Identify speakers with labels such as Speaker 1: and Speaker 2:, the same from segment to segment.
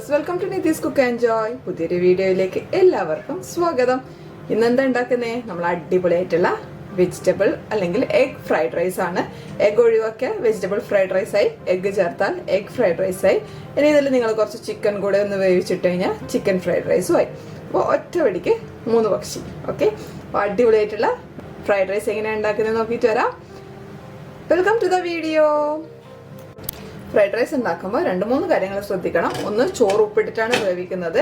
Speaker 1: Viewers, welcome to Nithees cook and joy. പുതിയൊരു വീഡിയോയിലേക്ക് എല്ലാവർക്കും സ്വാഗതം. ഇന്നെന്താ ഉണ്ടാക്കുന്നേ? നമ്മൾ അടിപൊളിയായിട്ടുള്ള വെജിറ്റബിൾ അല്ലെങ്കിൽ എഗ് ഫ്രൈഡ് റൈസ് ആണ്. എഗ് ഒഴിവാക്കിയ വെജിറ്റബിൾ ഫ്രൈഡ് റൈസ് ആയി, എഗ് ചേർത്താൽ എഗ് ഫ്രൈഡ് റൈസ് ആയി. ഇനി ഇതിൽ നിങ്ങൾ കുറച്ച് ചിക്കൻ കൂടെ ഒന്ന് വേവിച്ചിട്ട് കഴിഞ്ഞാൽ ചിക്കൻ ഫ്രൈഡ് റൈസും ആയി. അപ്പോൾ ഒറ്റ വെടിക്ക് 3 പക്ഷി. ഓക്കെ, അപ്പോൾ അടിപൊളിയായിട്ടുള്ള ഫ്രൈഡ് റൈസ് എങ്ങനെയാണ് ഉണ്ടാക്കുന്നത് നോക്കിയിട്ട് വരാം. Welcome to the video. Fried rice ഉണ്ടാക്കുമ്പോൾ 2-3 കാര്യങ്ങൾ ശ്രദ്ധിക്കണം. ഒന്ന്, ചോറ് ഉപ്പിട്ടിട്ടാണ് വേവിക്കുന്നത്,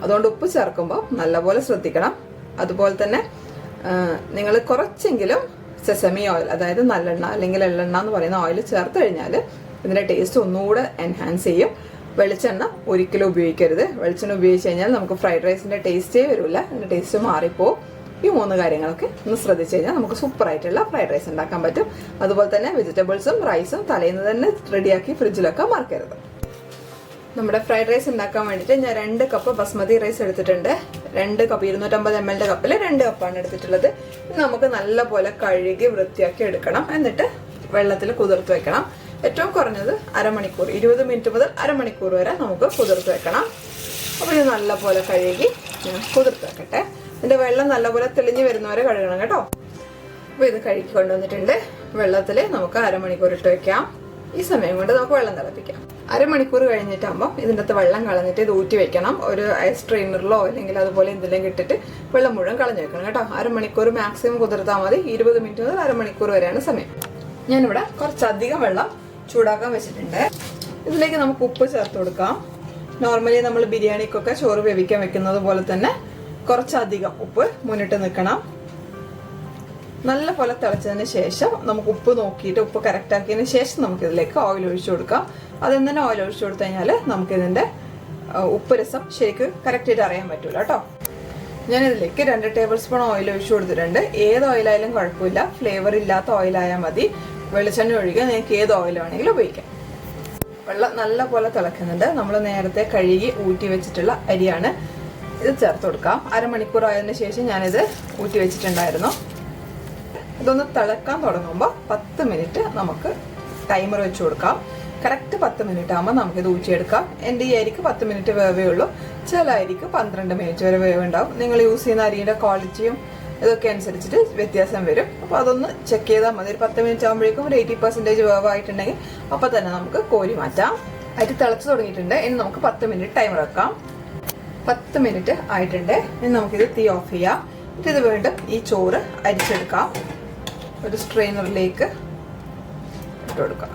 Speaker 1: അതുകൊണ്ട് ഉപ്പ് ചേർക്കുമ്പോൾ നല്ലപോലെ ശ്രദ്ധിക്കണം. അതുപോലെ തന്നെ നിങ്ങൾ കുറച്ചെങ്കിലും സെസമി ഓയിൽ, അതായത് നല്ലെണ്ണ അല്ലെങ്കിൽ എള്ളെണ്ണ എന്ന് പറയുന്ന ഓയിൽ ചേർത്ത് കഴിഞ്ഞാൽ ഇതിൻ്റെ ടേസ്റ്റ് ഒന്നുകൂടെ എൻഹാൻസ് ചെയ്യും. വെളിച്ചെണ്ണ ഒരിക്കലും ഉപയോഗിക്കരുത്. വെളിച്ചെണ്ണ ഉപയോഗിച്ച് കഴിഞ്ഞാൽ നമുക്ക് ഫ്രൈഡ് റൈസിൻ്റെ ടേസ്റ്റേ വരില്ല, അതിൻ്റെ ടേസ്റ്റ് മാറിപ്പോവും. ഈ 3 കാര്യങ്ങളൊക്കെ ഒന്ന് ശ്രദ്ധിച്ചു കഴിഞ്ഞാൽ നമുക്ക് സൂപ്പറായിട്ടുള്ള ഫ്രൈഡ് റൈസ് ഉണ്ടാക്കാൻ പറ്റും. അതുപോലെ തന്നെ വെജിറ്റബിൾസും റൈസും തലേന്ന് തന്നെ റെഡിയാക്കി ഫ്രിഡ്ജിലൊക്കെ മറക്കരുത്. നമ്മുടെ ഫ്രൈഡ് റൈസ് ഉണ്ടാക്കാൻ വേണ്ടിയിട്ട് ഞാൻ 2 കപ്പ് ബസ്മതി റൈസ് എടുത്തിട്ടുണ്ട്. 2 കപ്പ് 250 ml കപ്പിൽ 2 കപ്പാണ് എടുത്തിട്ടുള്ളത്. ഇത് നമുക്ക് നല്ലപോലെ കഴുകി വൃത്തിയാക്കി എടുക്കണം. എന്നിട്ട് വെള്ളത്തിൽ കുതിർത്ത് വെക്കണം. ഏറ്റവും കുറഞ്ഞത് അരമണിക്കൂർ, 20 മിനിറ്റ് മുതൽ അരമണിക്കൂർ വരെ നമുക്ക് കുതിർത്ത് വെക്കണം. അപ്പോൾ ഇത് നല്ലപോലെ കഴുകി കുതിർത്ത് വെക്കട്ടെ. ഇതിന്റെ വെള്ളം നല്ലപോലെ തെളിഞ്ഞു വരുന്നവരെ കഴുകണം കേട്ടോ. അപ്പോൾ ഇത് കഴുകി കൊണ്ടുവന്നിട്ടുണ്ട്. വെള്ളത്തിൽ നമുക്ക് അരമണിക്കൂർ ഇട്ട് വെക്കാം. ഈ സമയം കൊണ്ട് നമുക്ക് വെള്ളം തിളപ്പിക്കാം. അരമണിക്കൂർ കഴിഞ്ഞിട്ടാകുമ്പോൾ ഇതിൻ്റെ അകത്ത് വെള്ളം കളഞ്ഞിട്ട് ഇത് ഊറ്റി വെക്കണം. ഒരു ഐസ് ട്രെയിനറിലോ അല്ലെങ്കിൽ അതുപോലെ എന്തെങ്കിലും ഇട്ടിട്ട് വെള്ളം മുഴുവൻ കളഞ്ഞു വെക്കണം കേട്ടോ. അരമണിക്കൂർ മാക്സിമം കുതിർത്താൽ മതി. 20 മിനിറ്റ് മുതൽ അരമണിക്കൂർ വരെയാണ് സമയം. ഞാനിവിടെ കുറച്ചധികം വെള്ളം ചൂടാക്കാൻ വെച്ചിട്ടുണ്ട്. ഇതിലേക്ക് നമുക്ക് ഉപ്പ് ചേർത്ത് കൊടുക്കാം. നോർമലി നമ്മൾ ബിരിയാണിക്കൊക്കെ ചോറ് വേവിക്കാൻ വെക്കുന്നത് പോലെ തന്നെ കുറച്ചധികം ഉപ്പ് മുന്നിട്ട് നിൽക്കണം. നല്ല പോലെ തിളച്ചതിന് ശേഷം നമുക്ക് ഉപ്പ് നോക്കിയിട്ട് ഉപ്പ് കറക്റ്റ് ആക്കിയതിന് ശേഷം നമുക്ക് ഇതിലേക്ക് ഓയിൽ ഒഴിച്ചു കൊടുക്കാം. അതിൽ തന്നെ ഓയിൽ ഒഴിച്ചു കൊടുത്തു കഴിഞ്ഞാൽ നമുക്കിതിൻ്റെ ഉപ്പ് രസം ശരിക്ക് കറക്റ്റായിട്ട് അറിയാൻ പറ്റൂല കേട്ടോ. ഞാനിതിലേക്ക് 2 ടേബിൾ സ്പൂൺ ഓയിൽ ഒഴിച്ചു കൊടുത്തിട്ടുണ്ട്. ഏത് ഓയിലായാലും കുഴപ്പമില്ല, ഫ്ലേവർ ഇല്ലാത്ത ഓയിലായാൽ മതി. വെളിച്ചെണ്ണ ഒഴിക്കുക, നിങ്ങൾക്ക് ഏത് ഓയിൽ വേണമെങ്കിലും ഉപയോഗിക്കാം. വെള്ളം നല്ല പോലെ തിളക്കുന്നുണ്ട്. നമ്മൾ നേരത്തെ കഴുകി ഊറ്റി വെച്ചിട്ടുള്ള അരിയാണ്. ഇത് ചേർത്ത് കൊടുക്കാം. അരമണിക്കൂർ ആയതിനു ശേഷം ഞാനിത് ഊറ്റി വെച്ചിട്ടുണ്ടായിരുന്നു. ഇതൊന്ന് തിളക്കാൻ തുടങ്ങുമ്പോൾ 10 മിനിറ്റ് നമുക്ക് ടൈമർ വെച്ച് കൊടുക്കാം. കറക്റ്റ് 10 മിനിറ്റ് ആകുമ്പോൾ നമുക്കിത് ഊറ്റിയെടുക്കാം. എൻ്റെ ഈ അരിക്ക് 10 മിനിറ്റ് വേവേ ഉള്ളൂ. ചില അരിക്ക് 12 മിനിറ്റ് വരെ വേവ് ഉണ്ടാവും. നിങ്ങൾ യൂസ് ചെയ്യുന്ന അരിയുടെ ക്വാളിറ്റിയും ഇതൊക്കെ അനുസരിച്ചിട്ട് വ്യത്യാസം വരും. അപ്പോൾ അതൊന്ന് ചെക്ക് ചെയ്താൽ മതി. ഒരു 10 മിനിറ്റ് ആകുമ്പോഴേക്കും ഒരു 80% വേവായിട്ടുണ്ടെങ്കിൽ അപ്പോൾ തന്നെ നമുക്ക് കോരി മാറ്റാം. അരി തിളച്ച് തുടങ്ങിയിട്ടുണ്ട്. ഇനി നമുക്ക് 10 മിനിറ്റ് ടൈമർ വെക്കാം. 10 മിനിറ്റ് ആയിട്ടുണ്ട്. ഇനി നമുക്കിത് തീ ഓഫ് ചെയ്യാം. ഇത് വീണ്ടും ഈ ചോറ് അരിച്ചെടുക്കാം. ഒരു സ്ട്രെയിനറിലേക്ക് ഇട്ട് കൊടുക്കാം.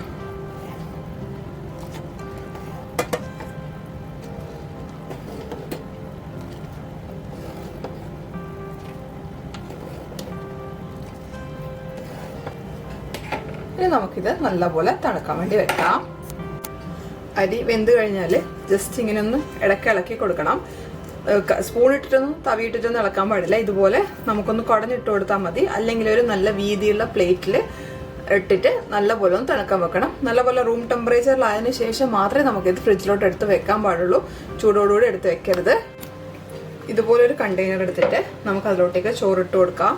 Speaker 1: ഇനി നമുക്കിത് നല്ലപോലെ തണുക്കാൻ വേണ്ടി വെക്കാം. അരി വെന്ത് കഴിഞ്ഞാൽ ജസ്റ്റ് ഇങ്ങനെ ഒന്ന് ഇളക്കി കൊടുക്കണം. സ്പൂൺ ഇട്ടിട്ടൊന്നും തവി ഇട്ടിട്ടൊന്നും ഇളക്കാൻ പാടില്ല. ഇതുപോലെ നമുക്കൊന്ന് കുടഞ്ഞിട്ട് കൊടുത്താൽ മതി. അല്ലെങ്കിൽ ഒരു നല്ല വീതിയുള്ള പ്ലേറ്റിൽ ഇട്ടിട്ട് നല്ലപോലെ ഒന്ന് തണുക്കാൻ വെക്കണം. നല്ലപോലെ റൂം ടെമ്പറേച്ചറിലായതിനു ശേഷം മാത്രമേ നമുക്കിത് ഫ്രിഡ്ജിലോട്ട് എടുത്ത് വെക്കാൻ പാടുള്ളൂ. ചൂടോടുകൂടി എടുത്ത് വെക്കരുത്. ഇതുപോലെ ഒരു കണ്ടെയ്നർ എടുത്തിട്ട് നമുക്ക് അതിലോട്ടേക്ക് ചോറിട്ട് കൊടുക്കാം.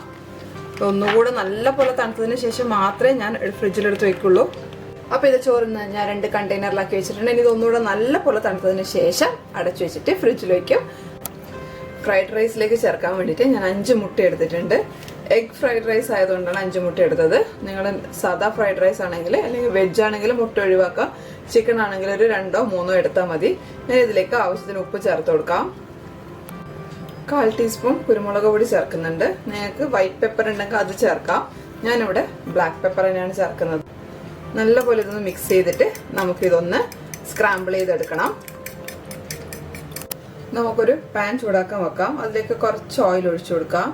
Speaker 1: ഒന്നുകൂടെ നല്ലപോലെ തണുത്തതിന് ശേഷം മാത്രമേ ഞാൻ ഫ്രിഡ്ജിലെടുത്ത് വെക്കുള്ളൂ. അപ്പോൾ ഇത് ചോറിന്ന് ഞാൻ 2 കണ്ടെയ്നറിലാക്കി വെച്ചിട്ടുണ്ട്. ഇനി ഇതൊന്നുകൂടെ നല്ലപോലെ തണുത്തതിന് ശേഷം അടച്ചു വെച്ചിട്ട് ഫ്രിഡ്ജിൽ വയ്ക്കും. ഫ്രൈഡ് റൈസിലേക്ക് ചേർക്കാൻ വേണ്ടിയിട്ട് ഞാൻ 5 മുട്ട എടുത്തിട്ടുണ്ട്. എഗ് ഫ്രൈഡ് റൈസ് ആയതുകൊണ്ടാണ് 5 മുട്ട എടുത്തത്. നിങ്ങൾ സാധാ ഫ്രൈഡ് റൈസ് ആണെങ്കിൽ അല്ലെങ്കിൽ വെജ് ആണെങ്കിൽ മുട്ട ഒഴിവാക്കാം. ചിക്കൻ ആണെങ്കിൽ ഒരു 2ഓ 3ഓ എടുത്താൽ മതി. ഞാൻ ഇതിലേക്ക് ആവശ്യത്തിന് ഉപ്പ് ചേർത്ത് കൊടുക്കാം. 1/4 ടീസ്പൂൺ കുരുമുളക് പൊടി ചേർക്കുന്നുണ്ട്. നിങ്ങൾക്ക് വൈറ്റ് പെപ്പർ ഉണ്ടെങ്കിൽ അത് ചേർക്കാം. ഞാനിവിടെ ബ്ലാക്ക് പെപ്പർ തന്നെയാണ് ചേർക്കുന്നത്. നല്ലപോലെ ഇതൊന്ന് മിക്സ് ചെയ്തിട്ട് നമുക്കിതൊന്ന് സ്ക്രാമ്പിൾ ചെയ്തെടുക്കണം. നമുക്കൊരു പാൻ ചൂടാക്കാൻ വെക്കാം. അതിലേക്ക് കുറച്ച് ഓയിൽ ഒഴിച്ചു കൊടുക്കാം.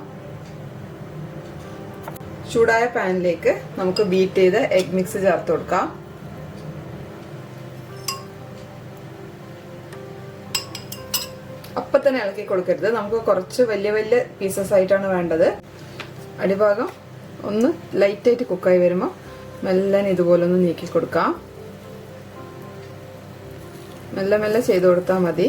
Speaker 1: ചൂടായ പാനിലേക്ക് നമുക്ക് ബീറ്റ് ചെയ്ത എഗ് മിക്സ് ചേർത്ത് കൊടുക്കാം. അപ്പം തന്നെ ഇളക്കി കൊടുക്കരുത്. നമുക്ക് കുറച്ച് വലിയ വലിയ പീസസ് ആയിട്ടാണ് വേണ്ടത്. അടിഭാഗം ഒന്ന് ലൈറ്റായിട്ട് കുക്കായി വരുമ്പോൾ മെല്ലനെ ഇതുപോലെ ഒന്ന് നീക്കി കൊടുക്കാം. മെല്ലെ മെല്ലെ ചെയ്ത് കൊടുത്താൽ മതി.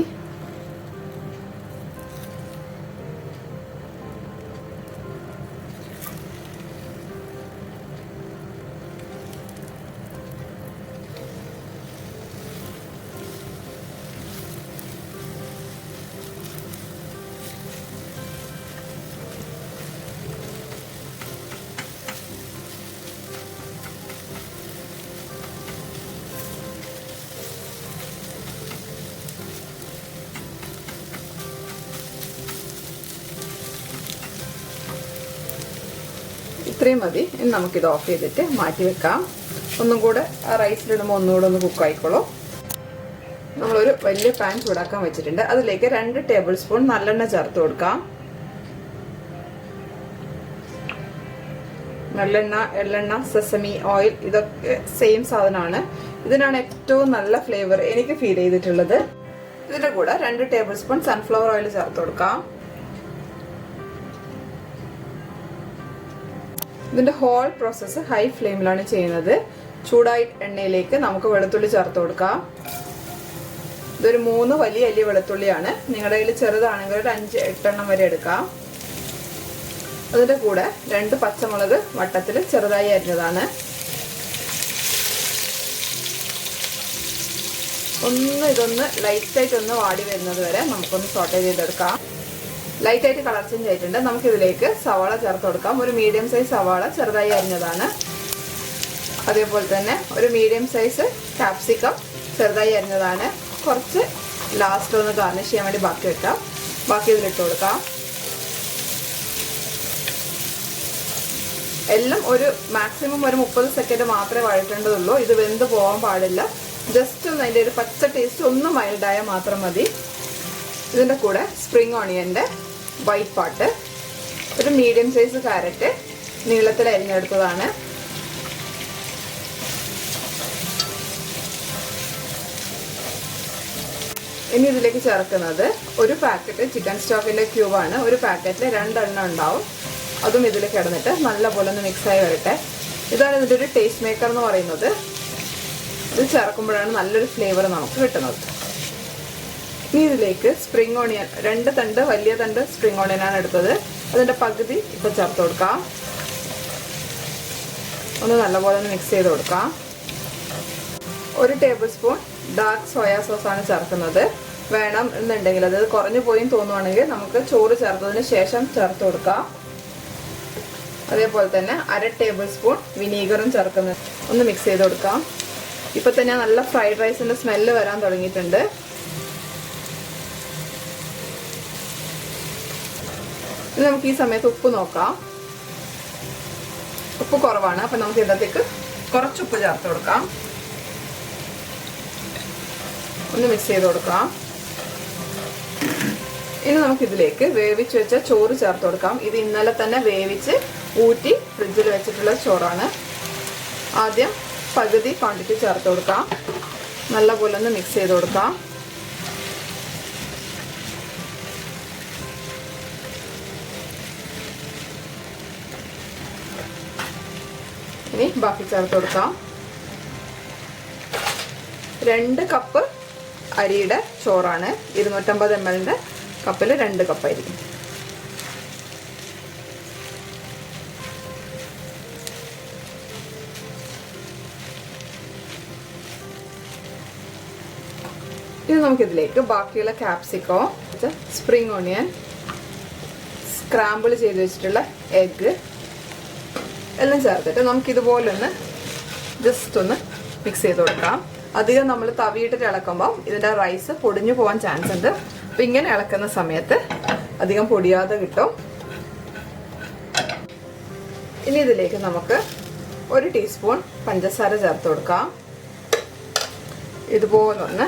Speaker 1: ഇത്രയും മതി. ഇനി നമുക്കിത് ഓഫ് ചെയ്തിട്ട് മാറ്റി വെക്കാം. ഒന്നും കൂടെ റൈസിലിടുമ്പോൾ ഒന്നുകൂടെ ഒന്ന് കുക്കായിക്കോളൂ. നമ്മളൊരു വലിയ പാൻ ചൂടാക്കാൻ വെച്ചിട്ടുണ്ട്. അതിലേക്ക് 2 ടേബിൾ സ്പൂൺ നല്ലെണ്ണ ചേർത്ത് കൊടുക്കാം. നല്ലെണ്ണ, എള്ളെണ്ണ, സെസമി ഓയിൽ ഇതൊക്കെ സെയിം സാധനമാണ്. ഇതിനാണ് ഏറ്റവും നല്ല ഫ്ലേവർ എനിക്ക് ഫീൽ ചെയ്തിട്ടുള്ളത്. ഇതിന്റെ കൂടെ 2 ടേബിൾ സ്പൂൺ സൺഫ്ലവർ ഓയിൽ ചേർത്ത് കൊടുക്കാം. ഇതിന്റെ ഹോൾ പ്രോസസ്സ് ഹൈ ഫ്ലെയിമിലാണ് ചെയ്യുന്നത്. ചൂടായ എണ്ണയിലേക്ക് നമുക്ക് വെളുത്തുള്ളി ചേർത്ത് കൊടുക്കാം. ഇതൊരു 3 വലിയ അല്ലി വെളുത്തുള്ളിയാണ്. നിങ്ങളുടെ കയ്യിൽ ചെറുതാണെങ്കിൽ ഒരു 5-8 എണ്ണം വരെ എടുക്കാം. അതിന്റെ കൂടെ 2 പച്ചമുളക് വട്ടത്തിൽ ചെറുതായി അരിഞ്ഞതാണ്. ഇതൊന്ന് ലൈറ്റായിട്ട് ഒന്ന് വാടി വരുന്നത് വരെ നമുക്കൊന്ന് സോട്ടേ ചെയ്തെടുക്കാം. ലൈറ്റായിട്ട് കളർ ചേഞ്ച് ആയിട്ടുണ്ട്. നമുക്കിതിലേക്ക് സവാള ചേർത്ത് കൊടുക്കാം. ഒരു മീഡിയം സൈസ് സവാള ചെറുതായി അരിഞ്ഞതാണ്. അതേപോലെ തന്നെ ഒരു മീഡിയം സൈസ് ക്യാപ്സിക്കം ചെറുതായി അരിഞ്ഞതാണ്. കുറച്ച് ലാസ്റ്റ് ഒന്ന് ഗാർണിഷ് ചെയ്യാൻ വേണ്ടി ബാക്കി വെക്കാം. ബാക്കി ഇതിലിട്ട് കൊടുക്കാം. എല്ലാം ഒരു മാക്സിമം ഒരു 30 സെക്കൻഡ് മാത്രമേ വഴറ്റേണ്ടതുള്ളൂ. ഇത് വെന്ത് പോകാൻ പാടില്ല. ജസ്റ്റ് ഒന്ന് അതിൻ്റെ ഒരു പച്ച ടേസ്റ്റ് ഒന്ന് മൈൽഡായാൽ മാത്രം മതി. ഇതിൻ്റെ കൂടെ സ്പ്രിംഗ് ഓണിയൻ്റെ വൈറ്റ് പാർട്ട്, ഒരു മീഡിയം സൈസ് ക്യാരറ്റ് നീളത്തിൽ അരിഞ്ഞെടുത്തതാണ്. ഇനി ഇതിലേക്ക് ചേർക്കുന്നത് ഒരു പാക്കറ്റ് ചിക്കൻ സ്റ്റോക്കിൻ്റെ ക്യൂബാണ്. ഒരു പാക്കറ്റിൽ 2 എണ്ണം ഉണ്ടാവും. അതും ഇതിൽ കിടന്നിട്ട് നല്ലപോലെ ഒന്ന് മിക്സായി വരട്ടെ. ഇതാണ് ഇതിൻ്റെ ഒരു ടേസ്റ്റ് മേക്കർ എന്ന് പറയുന്നത്. ഇത് ചേർക്കുമ്പോഴാണ് നല്ലൊരു ഫ്ലേവർ നമുക്ക് കിട്ടുന്നത്. ഇനി ഇതിലേക്ക് സ്പ്രിംഗ് ഓണിയൻ 2 തണ്ട് വലിയ തണ്ട് സ്പ്രിംഗ് ഓണിയനാണ് എടുത്തത്. അതിൻ്റെ പകുതി ഇപ്പോൾ ചേർത്ത് കൊടുക്കാം. ഒന്ന് നല്ലപോലെ ഒന്ന് മിക്സ് ചെയ്ത് കൊടുക്കാം. 1 ടേബിൾ സ്പൂൺ ഡാർക്ക് സോയാ സോസാണ് ചേർക്കുന്നത്. വേണം എന്നുണ്ടെങ്കിൽ അത് കുറഞ്ഞു പോയും തോന്നുവാണെങ്കിൽ നമുക്ക് ചോറ് ചേർത്തതിന് ശേഷം ചേർത്ത് കൊടുക്കാം. അതേപോലെ തന്നെ 1/2 ടേബിൾ സ്പൂൺ വിനീഗറും ചേർക്കുന്നത്. ഒന്ന് മിക്സ് ചെയ്ത് കൊടുക്കാം. ഇപ്പം തന്നെ നല്ല ഫ്രൈഡ് റൈസിൻ്റെ സ്മെല്ല് വരാൻ തുടങ്ങിയിട്ടുണ്ട്. ഇനി നമുക്ക് ഈ സമയത്ത് ഉപ്പ് നോക്കാം. ഉപ്പ് കുറവാണ്. അപ്പം നമുക്ക് ഇതിനകത്തേക്ക് കുറച്ച് ഉപ്പ് ചേർത്ത് കൊടുക്കാം. ഒന്ന് മിക്സ് ചെയ്ത് കൊടുക്കാം. ഇനി നമുക്കിതിലേക്ക് വേവിച്ച് വെച്ച ചോറ് ചേർത്ത് കൊടുക്കാം. ഇത് ഇന്നലെ തന്നെ വേവിച്ച് ഊറ്റി ഫ്രിഡ്ജിൽ വെച്ചിട്ടുള്ള ചോറാണ്. ആദ്യം പകുതി ക്വാണ്ടിറ്റി ചേർത്ത് കൊടുക്കാം. നല്ലപോലെ ഒന്ന് മിക്സ് ചെയ്ത് കൊടുക്കാം. ഇനി ബാക്കി ചേർത്ത് കൊടുക്കാം. 2 കപ്പ് അരിയുടെ ചോറാണ്. 250 ml കപ്പിൽ 2 കപ്പ് അരി. ഇനി നമുക്കിതിലേക്ക് ബാക്കിയുള്ള ക്യാപ്സിക്കോ, സ്പ്രിംഗ് ഓണിയൻ, സ്ക്രാമ്പിൾ ചെയ്ത് വെച്ചിട്ടുള്ള എഗ്ഗ് എല്ലാം ചേർത്തിട്ട് നമുക്കിതുപോലെ ഒന്ന് ജസ്റ്റ് ഒന്ന് മിക്സ് ചെയ്ത് കൊടുക്കാം. അധികം നമ്മൾ തവിയിട്ട് ഇളക്കുമ്പോൾ ഇതിൻ്റെ റൈസ് പൊടിഞ്ഞു പോകാൻ ചാൻസ് ഉണ്ട്. അപ്പം ഇങ്ങനെ ഇളക്കുന്ന സമയത്ത് അധികം പൊടിയാതെ കിട്ടും. ഇനി ഇതിലേക്ക് നമുക്ക് 1 ടീസ്പൂൺ പഞ്ചസാര ചേർത്ത് കൊടുക്കാം. ഇതുപോലെ ഒന്ന്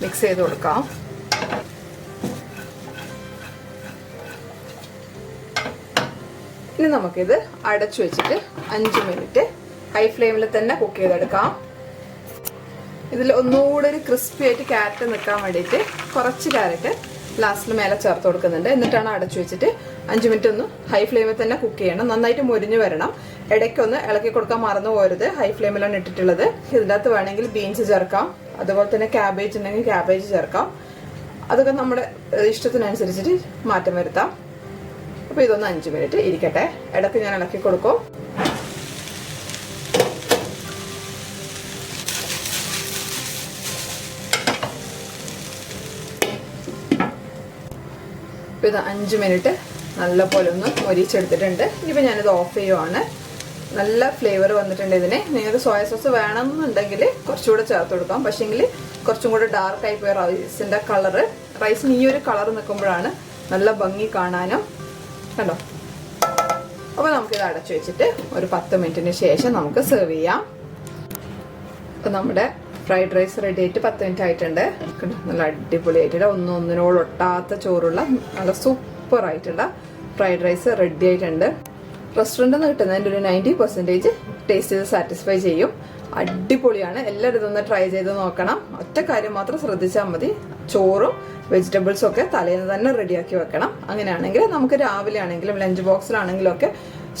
Speaker 1: മിക്സ് ചെയ്ത് കൊടുക്കാം. ഇനി നമുക്കിത് അടച്ചു വെച്ചിട്ട് 5 മിനിറ്റ് ഹൈ ഫ്ലെയിമിൽ തന്നെ കുക്ക് ചെയ്തെടുക്കാം. ഇതിൽ ഒന്നുകൂടെ ഒരു ക്രിസ്പി ആയിട്ട് ക്യാരറ്റ് നിൽക്കാൻ വേണ്ടിയിട്ട് കുറച്ച് ക്യാരറ്റ് ലാസ്റ്റിൽ മേലെ ചേർത്ത് കൊടുക്കുന്നുണ്ട്. എന്നിട്ടാണ് അടച്ചു വെച്ചിട്ട് 5 മിനിറ്റ് ഒന്ന് ഹൈ ഫ്ലെയിമിൽ തന്നെ കുക്ക് ചെയ്യണം. നന്നായിട്ട് മുരിഞ്ഞു വരണം. ഇടയ്ക്കൊന്ന് ഇളക്കി കൊടുക്കാൻ മറന്നു പോരുത്. ഹൈ ഫ്ലെയിമിലാണ് ഇട്ടിട്ടുള്ളത്. ഇതിൻ്റെ അകത്ത് വേണമെങ്കിൽ ബീൻസ് ചേർക്കാം. അതുപോലെ തന്നെ ക്യാബേജ് ഉണ്ടെങ്കിൽ ക്യാബേജ് ചേർക്കാം. അതൊക്കെ നമ്മുടെ ഇഷ്ടത്തിനനുസരിച്ചിട്ട് മാറ്റം വരുത്താം. അപ്പോൾ ഇതൊന്ന് 5 മിനിറ്റ് ഇരിക്കട്ടെ. ഇടയ്ക്ക് ഞാൻ ഇളക്കി കൊടുക്കും. ഇപ്പോൾ ഇത് 5 മിനിറ്റ് നല്ലപോലെ ഒന്ന് മൊരിച്ചെടുത്തിട്ടുണ്ട്. ഇനിയിപ്പോൾ ഞാനിത് ഓഫ് ചെയ്യുവാണ്. നല്ല ഫ്ലേവർ വന്നിട്ടുണ്ട് ഇതിന്. നിങ്ങൾക്ക് സോയ സോസ് വേണമെന്നുണ്ടെങ്കിൽ കുറച്ചുകൂടെ ചേർത്ത് കൊടുക്കാം. പക്ഷേങ്കിൽ കുറച്ചും കൂടെ ഡാർക്ക് ആയി പോയ റൈസിൻ്റെ കളറ്, റൈസിന് ഈ ഒരു കളർ നിൽക്കുമ്പോഴാണ് നല്ല ഭംഗി കാണാനും. കണ്ടോ? അപ്പോൾ നമുക്കിത് അടച്ചു വെച്ചിട്ട് ഒരു 10 മിനിറ്റിന് ശേഷം നമുക്ക് സെർവ് ചെയ്യാം. അപ്പോൾ നമ്മുടെ ഫ്രൈഡ് റൈസ് റെഡി ആയിട്ട് 10 മിനിറ്റ് ആയിട്ടുണ്ട്. നല്ല അടിപൊളിയായിട്ടുള്ള ഒന്നിനോട് ഒട്ടാത്ത ചോറുള്ള നല്ല സൂപ്പർ ആയിട്ടുള്ള ഫ്രൈഡ് റൈസ് റെഡി ആയിട്ടുണ്ട്. റെസ്റ്റോറൻറ്റിൽ നിന്ന് കിട്ടുന്നതിൻ്റെ ഒരു 90% ടേസ്റ്റ് ചെയ്ത് സാറ്റിസ്ഫൈ ചെയ്യും. അടിപൊളിയാണ്. എല്ലാവരും ഇതൊന്ന് ട്രൈ ചെയ്ത് നോക്കണം. ഒറ്റ കാര്യം മാത്രം ശ്രദ്ധിച്ചാൽ മതി, ചോറും വെജിറ്റബിൾസും ഒക്കെ തലേന്ന് തന്നെ റെഡിയാക്കി വെക്കണം. അങ്ങനെയാണെങ്കിൽ നമുക്ക് രാവിലെ ആണെങ്കിലും ലഞ്ച് ബോക്സിലാണെങ്കിലും ഒക്കെ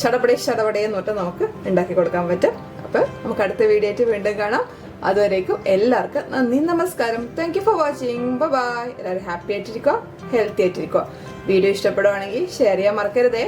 Speaker 1: ഷടപടേന്ന് തൊട്ട് നമുക്ക് ഉണ്ടാക്കി കൊടുക്കാൻ പറ്റും. അപ്പോൾ നമുക്ക് അടുത്ത വീഡിയോ ആയിട്ട് വീണ്ടും കാണാം. അതുവരേക്കും എല്ലാവർക്കും നന്ദി, നമസ്കാരം. Thank you for watching. Bye. എല്ലാവരും ഹാപ്പി ആയിട്ടിരിക്കുക, ഹെൽത്തി ആയിട്ടിരിക്കുക. വീഡിയോ ഇഷ്ടപ്പെടുവാണെങ്കിൽ ഷെയർ ചെയ്യാൻ മറക്കരുതേ.